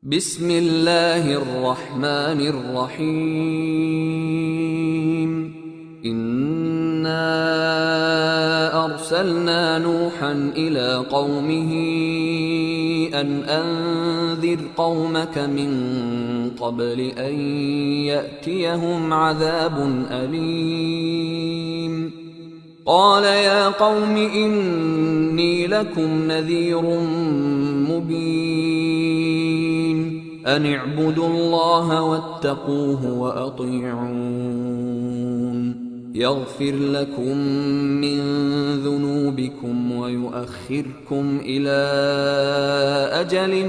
بسم الله الرحمن الرحيم إنا أرسلنا نوحا إلى قومه أن أنذر قومك من قبل أن يأتيهم عذاب أليم قال يا قوم إني لكم نذير مبين أن اعبدوا الله واتقوه وأطيعون يغفر لكم من ذنوبكم ويؤخركم إلى أجل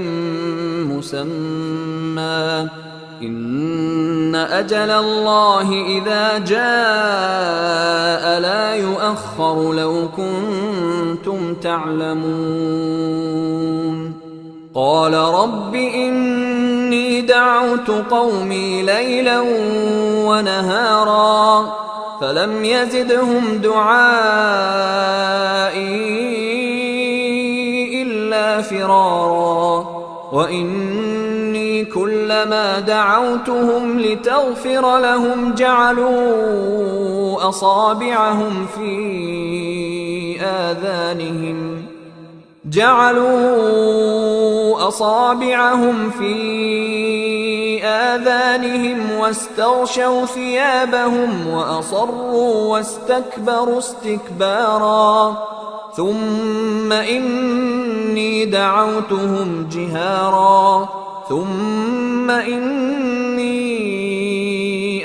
مسمى إن أجل الله إذا جاء لا يؤخر لو كنتم تعلمون قال رب إني دعوت قومي ليلا ونهارا فلم يزدهم دعائي إلا فرارا وإني كلما دعوتهم لتغفر لهم جعلوا أصابعهم في آذانهم واستغشوا ثيابهم وأصروا واستكبروا استكبارا ثم إني دعوتهم جهارا ثم إني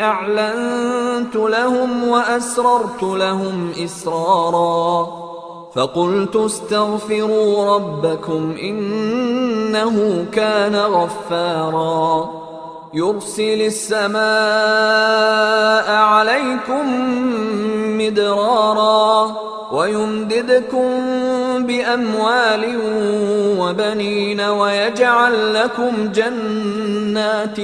أعلنت لهم وأسررت لهم إسرارا فقلت استغفروا ربكم إنه كان غفارا يرسل السماء عليكم مدرارا ويمددكم بأموال وبنين ويجعل لكم جنات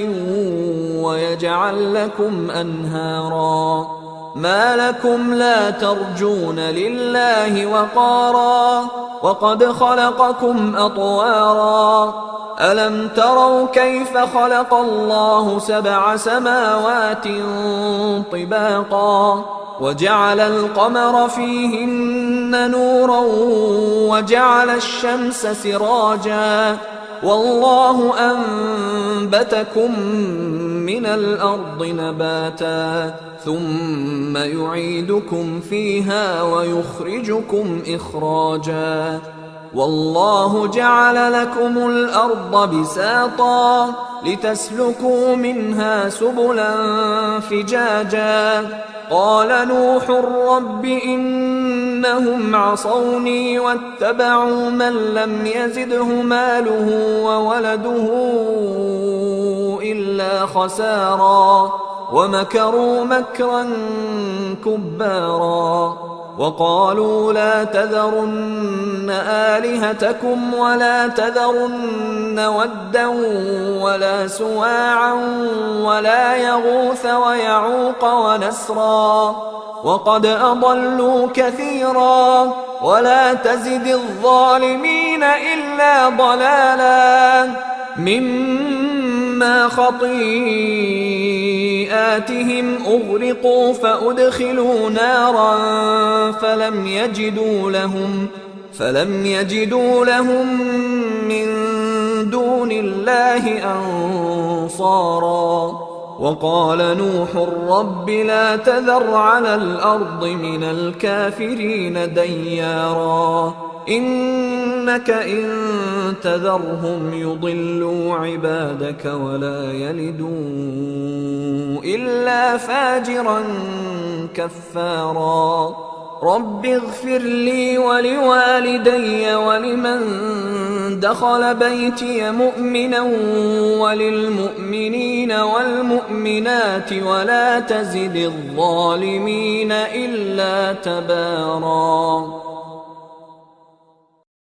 ويجعل لكم أنهارا ما لكم لا ترجون لله وقارا وقد خلقكم أطوارا ألم تروا كيف خلق الله 7 سماوات طباقا وجعل القمر فيهن نورا وجعل الشمس سراجا والله أنبتكم من الأرض نباتا ثم يعيدكم فيها ويخرجكم إخراجا والله جعل لكم الأرض بساطا لتسلكوا منها سبلا فجاجا قال نوح رب إنهم عصوني واتبعوا من لم يزده ماله وولده إلا خسارا ومكروا مكرا كبارا وقالوا لا تذرن آلهتكم ولا تذرن ودا ولا سواعا ولا يغوث ويعوق ونسرا وقد أضلوا كثيرا ولا تزد الظالمين إلا ضلالا مما خطيئاتهم أغرقوا فأدخلوا نارا فلم يجدوا لهم من دون الله أنصارا وقال نوح رب لا تذر على الأرض من الكافرين ديارا إنك إن تذرهم يضلوا عبادك ولا يلدوا إلا فاجرا كفارا رب اغفر لي ولوالدي ولمن دخل بيتي مؤمنا وللمؤمنين والمؤمنات ولا تزد الظالمين إلا تبارا